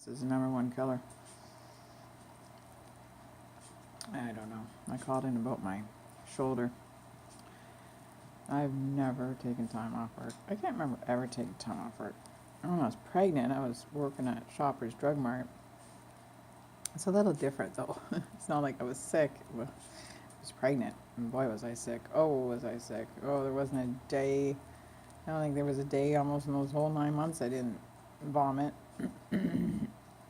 This is the #1 killer. I don't know. I called in about my shoulder. I've never taken time off work. I can't remember ever taking time off work. When I was pregnant, I was working at Shoppers Drug Mart. It's a little different though. It's not like I was sick. I was pregnant, and boy was I sick. Oh, was I sick. Oh, there wasn't a day. I don't think there was a day almost in those whole 9 months I didn't vomit.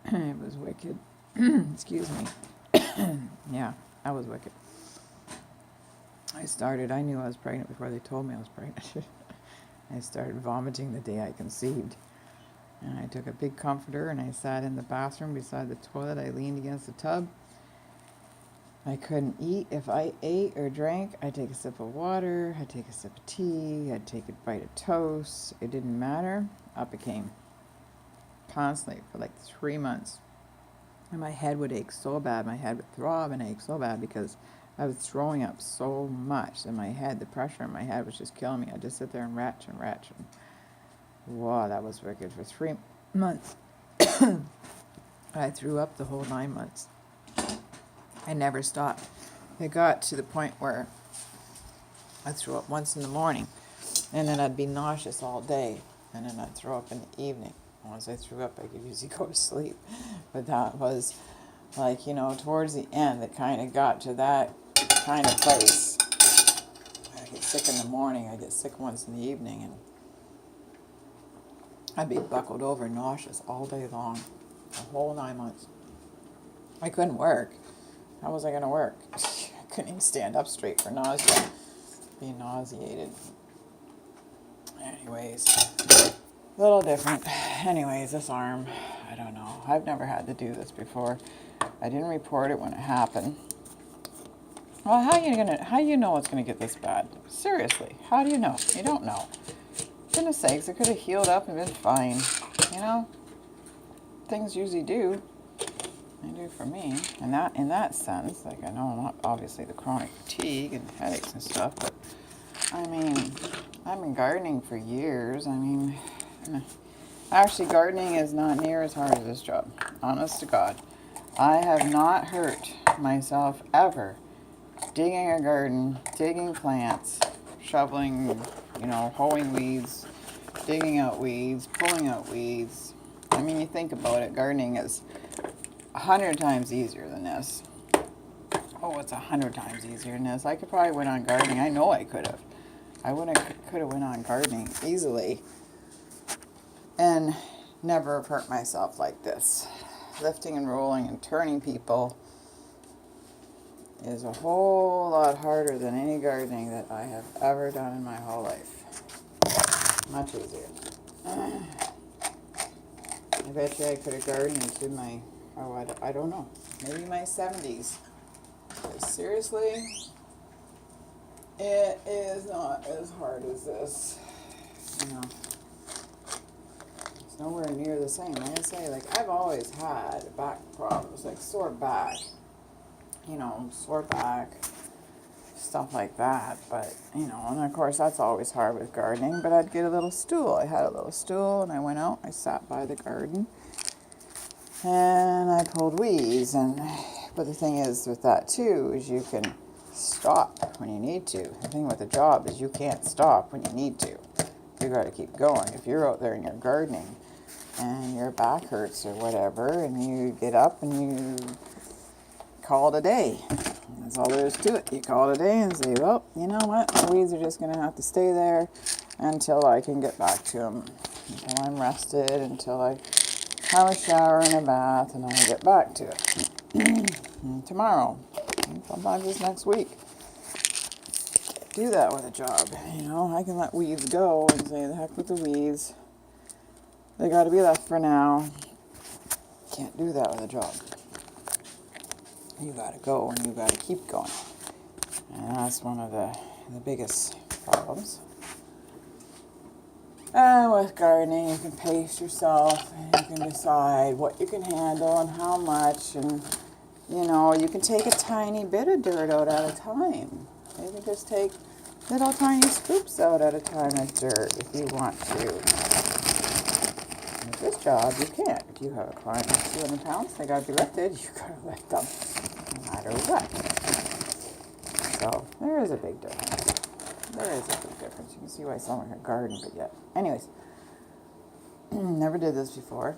It was wicked. Excuse me. Yeah, that was wicked. I knew I was pregnant before they told me I was pregnant. I started vomiting the day I conceived. And I took a big comforter and I sat in the bathroom beside the toilet. I leaned against the tub. I couldn't eat. If I ate or drank, I'd take a sip of water, I'd take a sip of tea, I'd take a bite of toast. It didn't matter. Up it came. Constantly for like 3 months. And my head would ache so bad. My head would throb and ache so bad because I was throwing up so much in my head. The pressure in my head was just killing me. I'd just sit there and retch and retch. And wow, that was wicked for 3 months. I threw up the whole 9 months. I never stopped. It got to the point where I threw up once in the morning, and then I'd be nauseous all day, and then I'd throw up in the evening. Once I threw up, I could usually go to sleep. But that was like, towards the end, it kind of got to that kind of place. I get sick in the morning, I get sick once in the evening, and I'd be buckled over nauseous all day long, the whole 9 months. I couldn't work. How was I going to work? I couldn't even stand up straight for nausea. Be nauseated. Anyways, a little different. Anyways, this arm, I don't know. I've never had to do this before. I didn't report it when it happened. Well, how you know it's gonna get this bad? Seriously, how do you know? You don't know. Goodness sakes, it could have healed up and been fine. Things usually do. They do for me. And that, in that sense, like I know not obviously the chronic fatigue and headaches and stuff, but I mean, I've been gardening for years. Actually, gardening is not near as hard as this job. Honest to God. I have not hurt myself ever digging a garden, digging plants, shoveling, hoeing weeds, digging out weeds, pulling out weeds. I mean, you think about it, gardening is 100 times easier than this. Oh, it's 100 times easier than this. I could probably went on gardening. I know I could have. Could have went on gardening easily and never have hurt myself like this. Lifting and rolling and turning people is a whole lot harder than any gardening that I have ever done in my whole life. Much easier. I bet you I could have gardened into my, I don't know, maybe my 70s. But seriously, it is not as hard as this. It's nowhere near the same. Like I say, I've always had back problems, like sore back, sore back, stuff like that. But, and of course that's always hard with gardening, but I'd get a little stool. I had a little stool and I went out, I sat by the garden and I pulled weeds. But the thing is with that too, is you can stop when you need to. The thing with the job is you can't stop when you need to. You got to keep going. If you're out there and you're gardening and your back hurts or whatever, and you get up and you call it a day. That's all there is to it. You call it a day and say, well, you know what? The weeds are just going to have to stay there until I can get back to them. Until I'm rested, until I have a shower and a bath, and I'll get back to it. Tomorrow, sometimes it's next week. Do that with a job. I can let weeds go and say the heck with the weeds. They got to be left for now. Can't do that with a job. You got to go and you got to keep going. And that's one of the biggest problems. And with gardening, you can pace yourself and you can decide what you can handle and how much. And, you can take a tiny bit of dirt out at a time. You can just take little tiny scoops out at a time of dirt if you want to. this job, you can't. If you have a client that's 200 pounds, they gotta be lifted, you gotta lift them, no matter what. So, there is a big difference. There is a big difference. You can see why I sound like a garden, but yet. Anyways, never did this before.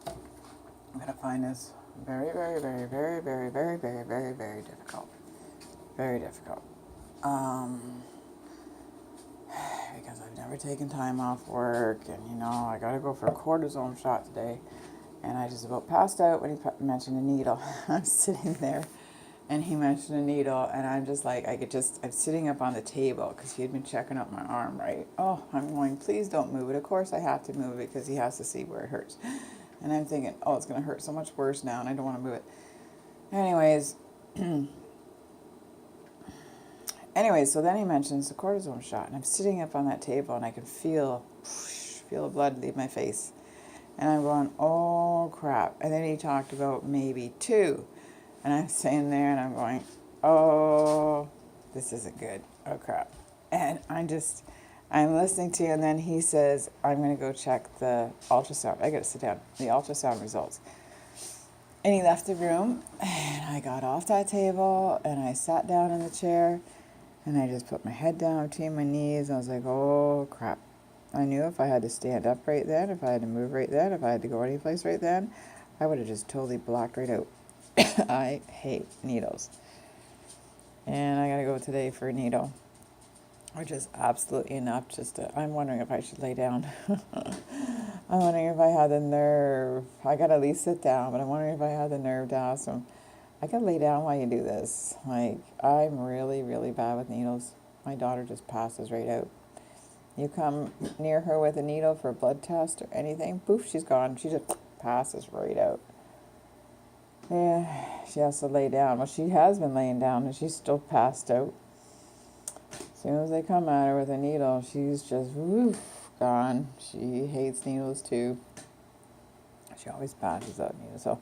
I'm gonna find this very, very, very, very, very, very, very, very, very difficult. Very difficult. Because I've never taken time off work, and I gotta go for a cortisone shot today, and I just about passed out when he mentioned a needle. I'm sitting there, and he mentioned a needle, and I'm just like, I'm sitting up on the table, because he had been checking out my arm, right? Oh, I'm going, please don't move it. Of course I have to move it, because he has to see where it hurts. And I'm thinking, oh, it's gonna hurt so much worse now, and I don't want to move it. Anyways, so then he mentions the cortisone shot, and I'm sitting up on that table, and I can feel the blood leave my face. And I'm going, oh, crap. And then he talked about maybe 2. And I'm sitting there, and I'm going, oh, this isn't good. Oh, crap. And I'm listening to you, and then he says, I'm going to go check the ultrasound. I got to sit down. The ultrasound results. And he left the room, and I got off that table, and I sat down in the chair, and I just put my head down between my knees. And I was like, oh, crap. I knew if I had to stand up right then, if I had to move right then, if I had to go anyplace right then, I would have just totally blocked right out. I hate needles. And I got to go today for a needle, which is absolutely enough. I'm wondering if I should lay down. I'm wondering if I had the nerve. I got to at least sit down, but I'm wondering if I had the nerve to ask him, I got to lay down while you do this. Like, I'm really, really bad with needles. My daughter just passes right out. You come near her with a needle for a blood test or anything, poof, she's gone. She just passes right out. Yeah, she has to lay down. Well, she has been laying down, and she's still passed out. As soon as they come at her with a needle, she's just, woof, gone. She hates needles, too. She always passes out needles. So,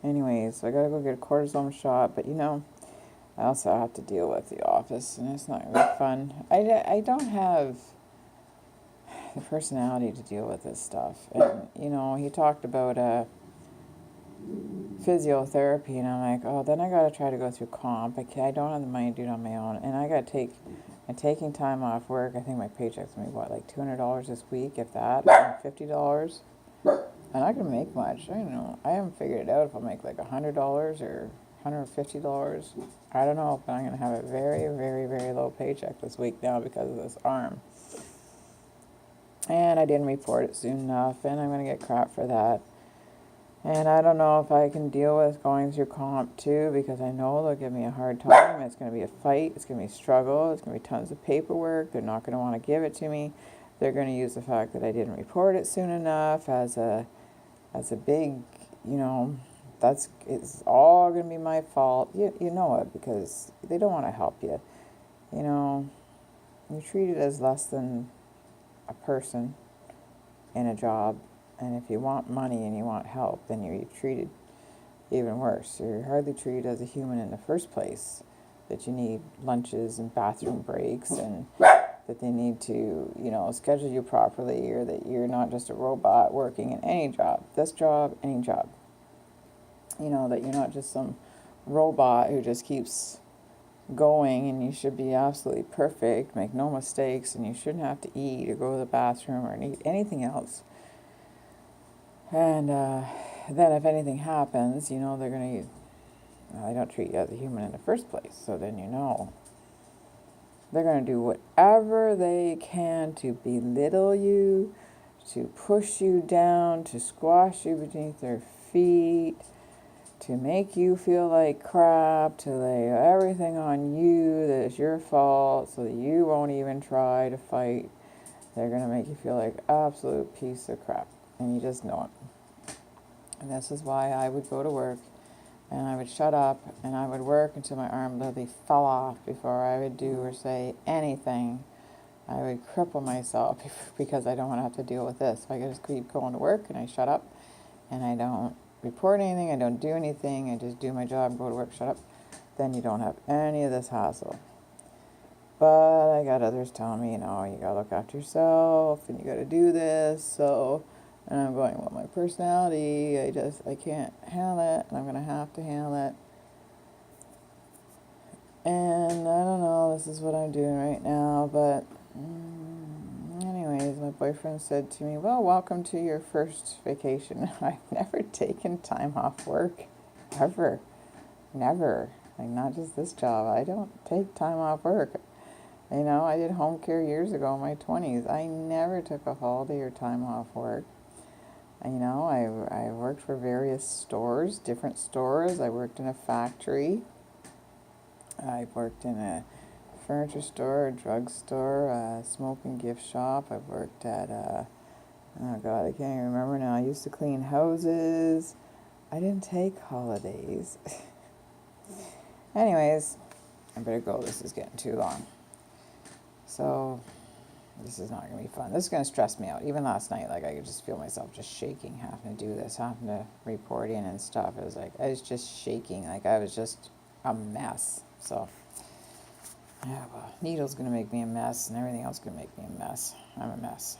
anyways, so I gotta go get a cortisone shot, but I also have to deal with the office, and it's not really fun. I don't have the personality to deal with this stuff. And, he talked about physiotherapy, and I'm like, oh, then I got to try to go through comp. I don't have the money to do it on my own, and I'm taking time off work. I think my paycheck's going to be, like $200 this week, if that, or $50. I'm not going to make much. I don't know. I haven't figured it out if I'll make like $100 or $150. I don't know, but I'm going to have a very, very, very low paycheck this week now because of this arm. And I didn't report it soon enough, and I'm going to get crap for that. And I don't know if I can deal with going through comp too, because I know they'll give me a hard time. It's going to be a fight. It's going to be a struggle. It's going to be tons of paperwork. They're not going to want to give it to me. They're going to use the fact that I didn't report it soon enough as a big, it's all going to be my fault. You know it, because they don't want to help you. You're treated as less than a person in a job. And if you want money and you want help, then you're treated even worse. You're hardly treated as a human in the first place, that you need lunches and bathroom breaks, and that they need to, schedule you properly, or that you're not just a robot working in any job, this job, any job. That you're not just some robot who just keeps going, and you should be absolutely perfect, make no mistakes, and you shouldn't have to eat or go to the bathroom or need anything else. And then if anything happens, they're going to, they don't treat you as a human in the first place. So then they're going to do whatever they can to belittle you, to push you down, to squash you beneath their feet, to make you feel like crap, to lay everything on you that it's your fault so that you won't even try to fight. They're going to make you feel like absolute piece of crap. And you just know it. And this is why I would go to work, and I would shut up, and I would work until my arm literally fell off before I would do or say anything. I would cripple myself because I don't want to have to deal with this. So I just keep going to work, and I shut up, and I don't report anything, I don't do anything, I just do my job, go to work, shut up. Then you don't have any of this hassle. But I got others telling me, you got to look after yourself, and you got to do this. So And I'm going, well, my personality, I can't handle it, and I'm going to have to handle it. And I don't know, this is what I'm doing right now, but anyways, my boyfriend said to me, well, welcome to your first vacation. I've never taken time off work, ever, never. Like, not just this job. I don't take time off work. You know, I did home care years ago in my 20s. I never took a holiday or time off work. You know, I worked for various stores, different stores. I worked in a factory. I worked in a furniture store, a drugstore, a smoking gift shop. I worked at oh God, I can't even remember now. I used to clean houses. I didn't take holidays. Anyways, I better go. This is getting too long. So, this is not going to be fun. This is going to stress me out. Even last night, like, I could just feel myself just shaking, having to do this, having to report in and stuff. It was like, I was just shaking. Like, I was just a mess. So, yeah, well, needle's going to make me a mess, and everything else going to make me a mess. I'm a mess.